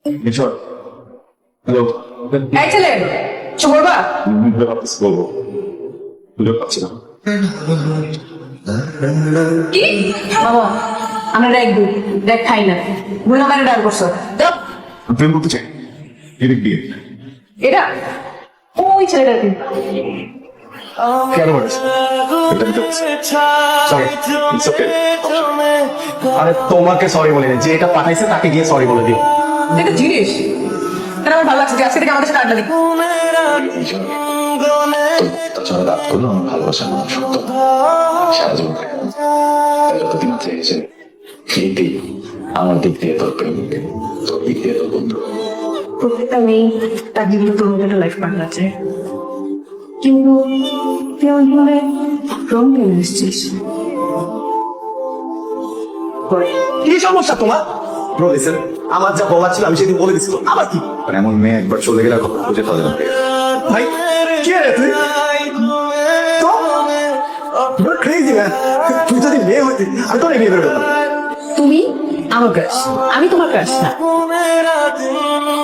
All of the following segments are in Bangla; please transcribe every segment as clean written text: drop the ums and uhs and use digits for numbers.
মিশর হ্যালো এই ছেলে কিছু বলবা? বলবো বুঝতে পারছি না কি বাবা আমরা ডাক দিই ডাক খাই না ভুল নাম্বারে ডাল করছো দাও। প্রেম করতে চাই এদিক দিয়ে এটা ওই ছেলেটার কি কেন বলেছে সরি ইটস ওকে আরে তোমাকে সরি বলে যে এটা পাঠাইছে তাকে গিয়ে সরি বলে দিও। একটা জিনিস এটা আমার ভালো লাগছে যে আজকে থেকে আমাদের সাথে আড্ডা দিই। তাছাড়া রাত করলো আমার ভালোবাসা আমার সত্য সারা জীবন থাকে না। তাই যতদিন আছে এসে এইটাই আমার দিক দিয়ে তোর প্রেম তোর দিক দিয়ে তোর বন্ধু প্রত্যেকটা মেয়ে তার জীবনে তোর মধ্যে একটা লাইফ পার্টনার চায়, কিন্তু তুই আমার জীবনে রং নিয়ে এসেছিস। কি সমস্যা তোমার? ব্রো লিসেন, আমার যা বলার ছিল আমি সেদিন বলে দিছিল, আবার কি? আর এমন মেয়ে একবার চলে গেলে কখন খুঁজে পাওয়া যাবে ভাই কে রে তুই? তো you're crazy man, তুই যদি মেয়ে হইতি আমি তোর বিয়ে করে ফেলতাম। তুমি আমার ক্রাশ, আমি তোমার ক্রাশ না।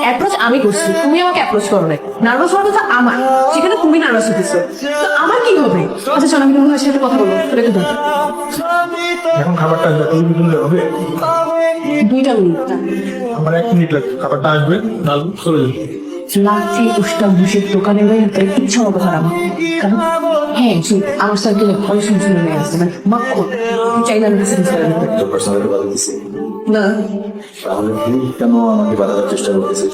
অ্যাপ্রোচ আমি করছি, তুমি আমাকে অ্যাপ্রোচ করো না। নার্ভাস হওয়ার কথা আমার, সেখানে তুমি নার্ভাস হতেছো, তো আমার কি হবে? আচ্ছা চল আমি তোমার সাথে কথা বলবো, তোর একটু দাও। এখন খাবারটা হবে 2 মিনিট আমার 1 মিনিট লাগবে, খাবারটা আসবে ডাল চলে যাবে। লাঠি উস্তা বুসের দোকানে গিয়ে ইচ্ছা মতো হারাম। কারণ হ্যাঁ আমার সার্কেলে ভালো শুনতে নিয়ে আসছে, মানে মাখন চাইলে আমি কিছু তোর পার্সোনালিটি বাধা দিচ্ছে না। তাহলে তুই কেন আমাকে বাধা দেওয়ার চেষ্টা করতেছিস?